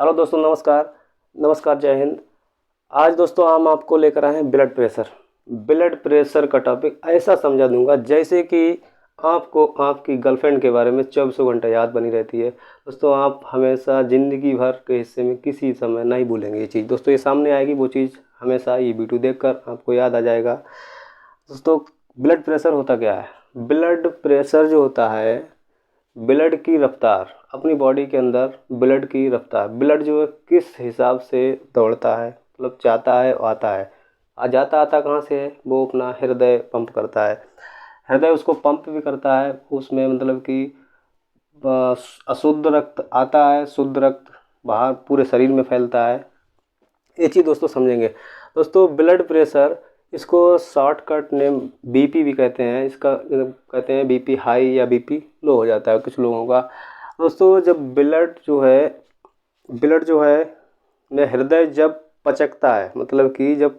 Hello दोस्तों, नमस्कार। नमस्कार, जय हिंद। आज दोस्तों हम आपको लेकर आए हैं ब्लड प्रेशर। ब्लड प्रेशर का टॉपिक ऐसा समझा दूंगा जैसे कि आपको आपकी गर्लफ्रेंड के बारे में 24 घंटा याद बनी रहती है। दोस्तों, आप हमेशा ज़िंदगी भर के हिस्से में किसी समय नहीं भूलेंगे ये चीज़। दोस्तों, ये सामने आएगी वो चीज़, हमेशा ये वीडियो देखकर आपको याद आ जाएगा। दोस्तों, ब्लड प्रेशर होता क्या है? ब्लड प्रेशर जो होता है, ब्लड की रफ्तार, अपनी बॉडी के अंदर ब्लड की रफ्तार, ब्लड जो है किस हिसाब से दौड़ता है, मतलब जाता है आता है। जाता आता कहाँ से है? वो अपना हृदय पंप करता है। हृदय उसको पंप भी करता है, उसमें मतलब कि अशुद्ध रक्त आता है, शुद्ध रक्त बाहर पूरे शरीर में फैलता है। ये चीज़ दोस्तों समझेंगे। दोस्तों, ब्लड प्रेशर, इसको शॉर्टकट नेम बीपी भी कहते हैं। इसका कहते हैं बीपी हाई या बीपी लो हो जाता है कुछ लोगों का। दोस्तों, जब ब्लड जो है में हृदय जब पचकता है, मतलब कि जब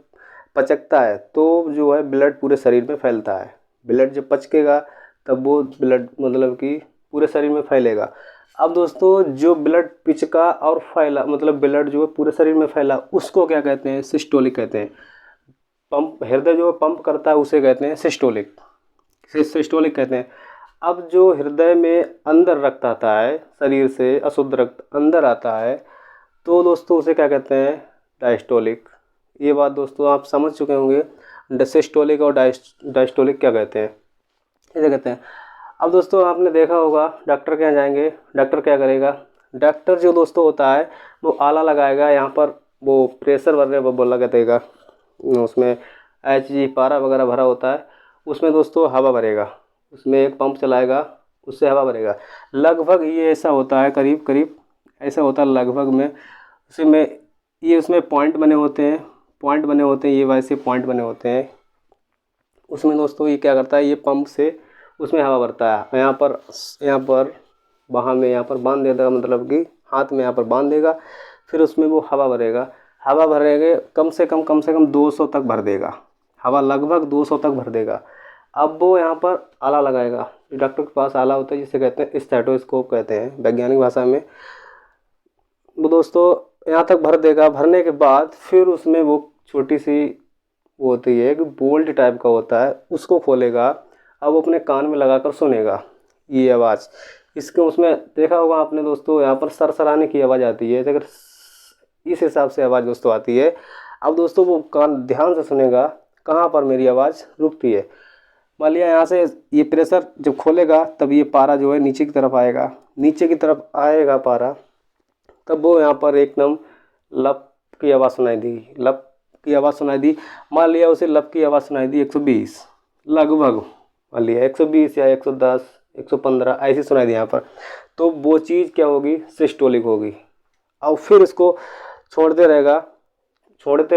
पचकता है तो जो है ब्लड पूरे शरीर में फैलता है। ब्लड जब पचकेगा तब वो ब्लड मतलब कि पूरे शरीर में फैलेगा। अब दोस्तों, जो ब्लड पिचका और फैला, मतलब ब्लड जो है पूरे शरीर में फैला, उसको क्या कहते हैं? सिस्टोलिक कहते हैं। पंप, हृदय जो पंप करता है उसे कहते हैं सिस्टोलिक। सिस्टोलिक कहते हैं। अब जो हृदय में अंदर रक्त आता है, शरीर से अशुद्ध रक्त अंदर आता है, तो दोस्तों उसे क्या कहते हैं? डायस्टोलिक। ये बात दोस्तों आप समझ चुके होंगे। सिस्टोलिक और डायस्टोलिक क्या कहते हैं, इसे कहते हैं। अब दोस्तों, आपने देखा होगा डॉक्टर के यहाँ जाएंगे, डॉक्टर क्या करेगा? डॉक्टर जो दोस्तों होता है वो आला लगाएगा, यहाँ पर वो प्रेशर भरने वो बोला देगा, उसमें HG पारा वगैरह भरा होता है, उसमें दोस्तों हवा भरेगा, उसमें एक पंप चलाएगा, उससे हवा भरेगा। लगभग ये ऐसा होता है, करीब करीब ऐसा होता है लगभग में। उसमें ये उसमें पॉइंट बने होते हैं, ये वैसे पॉइंट बने होते हैं। उसमें दोस्तों ये क्या करता है? ये पंप से उसमें हवा भरता है। यहाँ पर बाहाँ में यहाँ पर बांध देगा, मतलब कि हाथ में यहाँ पर बांध देगा, फिर उसमें वो हवा भरेगा। हवा भरेंगे कम से कम 200 तक भर देगा, हवा लगभग 200 तक भर देगा। अब वो यहाँ पर आला लगाएगा, डॉक्टर के पास आला होता है जिसे कहते हैं स्टेथोस्कोप कहते हैं वैज्ञानिक भाषा में। वो दोस्तों यहाँ तक भर देगा। भरने के बाद फिर उसमें वो छोटी सी वो होती है, एक बोल्ट टाइप का होता है, उसको खोलेगा। अब वो अपने कान में लगाकर सुनेगा ये आवाज़। इसके उसमें देखा होगा आपने दोस्तों, यहाँ पर सरसराने की आवाज़ आती है, अगर इस हिसाब से आवाज़ दोस्तों आती है। अब दोस्तों वो कान ध्यान से सुनेगा कहाँ पर मेरी आवाज़ रुकती है। मान लिया यहाँ से ये प्रेशर जब खोलेगा तब ये पारा जो है नीचे की तरफ आएगा, नीचे की तरफ आएगा पारा, तब वो यहाँ पर एकदम लप की आवाज़ सुनाई देगी, लप की आवाज़ सुनाई दी। मान लिया उसे लप की आवाज़ सुनाई दी 120, लगभग मान लिया 120 या 110 115 ऐसी सुनाई दी यहाँ पर, तो वो चीज़ क्या होगी? सिस्टोलिक होगी। और फिर इसको छोड़ते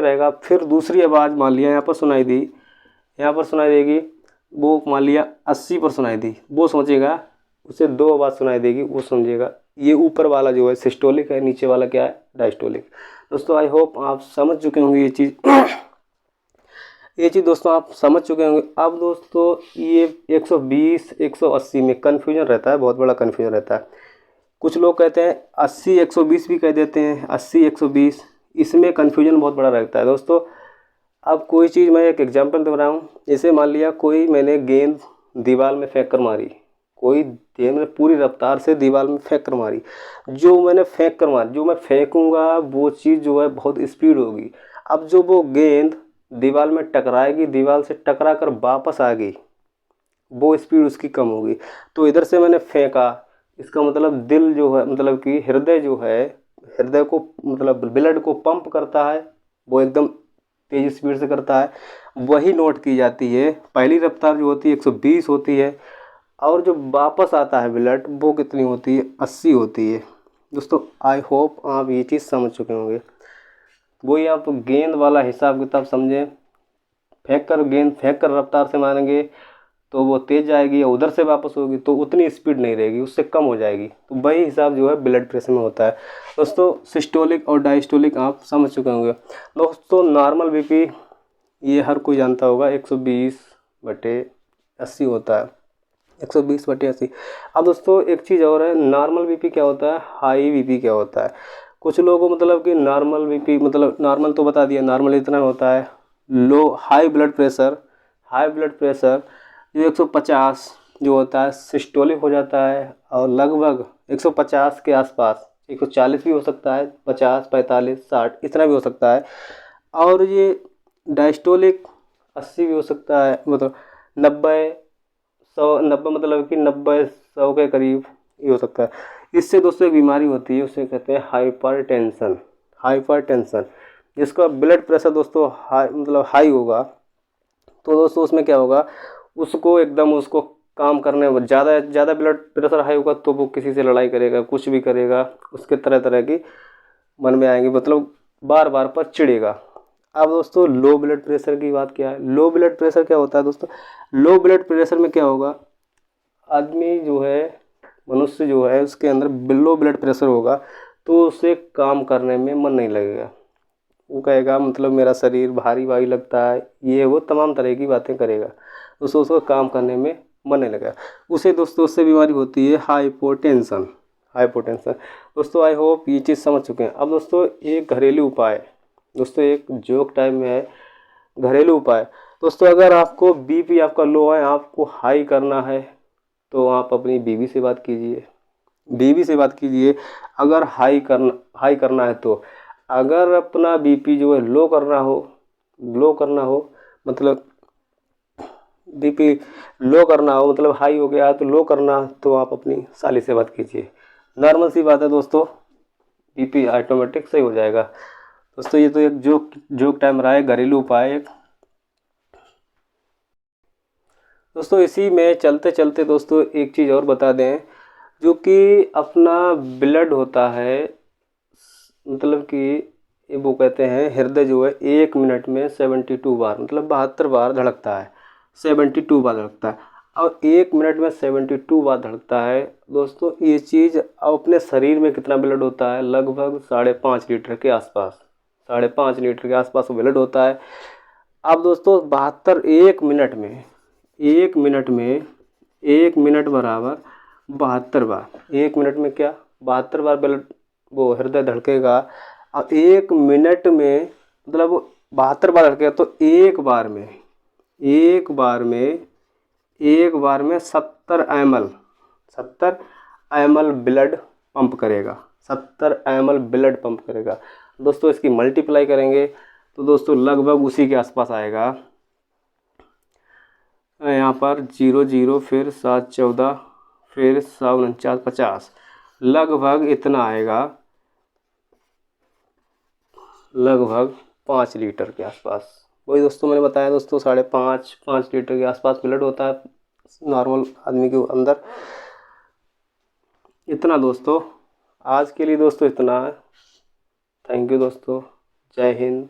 रहेगा। फिर दूसरी आवाज़ मान लिया यहाँ पर सुनाई दी, यहाँ पर सुनाई देगी, वो मान लिया 80 पर सुनाई दी, वो सोचेगा उसे 2 आवाज़ सुनाई देगी, वो समझेगा ये ऊपर वाला जो है सिस्टोलिक है, नीचे वाला क्या है? डायस्टोलिक। दोस्तों, आई होप आप समझ चुके होंगे ये चीज़। ये चीज़ दोस्तों आप समझ चुके होंगे। अब दोस्तों ये 120 180 में कन्फ्यूजन रहता है, बहुत बड़ा कन्फ्यूजन रहता है। कुछ लोग कहते हैं 80 120 भी कह देते हैं, 80 120, इसमें कन्फ्यूजन बहुत बड़ा रहता है दोस्तों। अब कोई चीज़, मैं एक एग्जांपल दे रहा हूँ। जैसे मान लिया मैंने गेंद दीवार में फेंक कर मारी, कोई गेंद में पूरी रफ्तार से दीवार में फेंक कर मारी, जो मैं फेंकूंगा वो चीज़ जो है बहुत स्पीड होगी। अब जो वो गेंद दीवार में टकराएगी, दीवार से टकरा कर वापस आ गई, वो स्पीड उसकी कम होगी। तो इधर से मैंने फेंका, इसका मतलब दिल जो है, मतलब कि हृदय जो है, हृदय को मतलब ब्लड को पंप करता है, वो एकदम तेज स्पीड से करता है, वही नोट की जाती है। पहली रफ्तार जो होती है 120 होती है, और जो वापस आता है ब्लड वो कितनी होती है? 80 होती है। दोस्तों, आई होप आप ये चीज़ समझ चुके होंगे। वही आप गेंद वाला हिसाब किताब समझें। गेंद फेंक कर रफ्तार से मारेंगे तो वो तेज जाएगी, या उधर से वापस होगी तो उतनी स्पीड नहीं रहेगी, उससे कम हो जाएगी। तो वही हिसाब जो है ब्लड प्रेशर में होता है। दोस्तों, सिस्टोलिक और डायस्टोलिक आप समझ चुके होंगे। दोस्तों, नॉर्मल बीपी ये हर कोई जानता होगा, 120/80 होता है, 120/80। अब दोस्तों एक चीज़ और है, नॉर्मल बीपी क्या होता है, हाई बीपी क्या होता है। कुछ लोगों को मतलब कि नॉर्मल बीपी, मतलब नॉर्मल तो बता दिया, नॉर्मल इतना होता है। लो हाई ब्लड प्रेशर जो 150 जो होता है सिस्टोलिक हो जाता है, और लगभग 150 के आसपास, 140 भी हो सकता है, 50, 45, 60 इतना भी हो सकता है। और ये डायस्टोलिक 80 भी हो सकता है, मतलब 90, 100, 90 मतलब कि 90, 100 के करीब ये हो सकता है। इससे दोस्तों एक बीमारी होती है, उसे कहते हैं हाइपरटेंशन। जिसका ब्लड प्रेशर दोस्तों हाई, मतलब हाई होगा, तो दोस्तों उसमें क्या होगा, उसको एकदम उसको काम करने में ज़्यादा ब्लड प्रेशर हाई होगा तो वो किसी से लड़ाई करेगा, कुछ भी करेगा, उसके तरह तरह की मन में आएंगे, मतलब बार बार पर चिढ़ेगा। अब दोस्तों लो ब्लड प्रेशर की बात क्या है, लो ब्लड प्रेशर क्या होता है दोस्तों, लो ब्लड प्रेशर में क्या होगा, आदमी जो है, मनुष्य जो है, उसके अंदर लो ब्लड प्रेशर होगा तो उसे काम करने में मन नहीं लगेगा। वो कहेगा मतलब मेरा शरीर भारी भारी लगता है, ये वो तमाम तरह की बातें करेगा, उसको काम करने में मन नहीं लगेगा। उसे दोस्तों उससे बीमारी होती है हाइपोटेंशन। दोस्तों आई होप ये चीज़ समझ चुके हैं। अब दोस्तों एक घरेलू उपाय, दोस्तों एक जोक टाइम में है, घरेलू उपाय। दोस्तों अगर आपको बीपी आपका लो है, आपको हाई करना है, तो आप अपनी बीवी से बात कीजिए। अगर हाई करना है तो, अगर अपना बीपी जो है लो करना हो, मतलब बीपी लो करना हो, मतलब हाई हो गया तो लो करना, तो आप अपनी साली से बात कीजिए। नॉर्मल सी बात है दोस्तों, बीपी ऑटोमेटिक सही हो जाएगा। दोस्तों ये तो एक जोक टाइम रहा है, घरेलू उपाय एक। दोस्तों इसी में चलते चलते दोस्तों एक चीज़ और बता दें, जो कि अपना ब्लड होता है, मतलब कि वो कहते हैं हृदय जो है 1 मिनट में 72 बार, मतलब 72 बार धड़कता है, 72 बार धड़कता है। और 1 मिनट में 72 बार धड़कता है दोस्तों। ये चीज़ अपने शरीर में कितना ब्लड होता है, लगभग 5.5 लीटर के आसपास, 5.5 लीटर के आसपास ब्लड होता है। अब दोस्तों 1 मिनट बराबर 72 बार, 1 मिनट में क्या 72 बार ब्लड वो हृदय धड़केगा। अब 1 मिनट में मतलब वो 72 बार धड़केगा, तो एक बार में 70 ml ब्लड पंप करेगा, 70 ml ब्लड पंप करेगा। दोस्तों इसकी मल्टीप्लाई करेंगे तो दोस्तों लगभग उसी के आसपास आएगा। यहाँ पर 00, फिर 7, 14, फिर 7, 49, 50, लगभग इतना आएगा, लगभग 5 लीटर के आसपास। वही दोस्तों मैंने बताया दोस्तों, 5.5 लीटर के आसपास ब्लड होता है नॉर्मल आदमी के अंदर। इतना दोस्तों आज के लिए दोस्तों इतना है। थैंक यू दोस्तों, जय हिंद।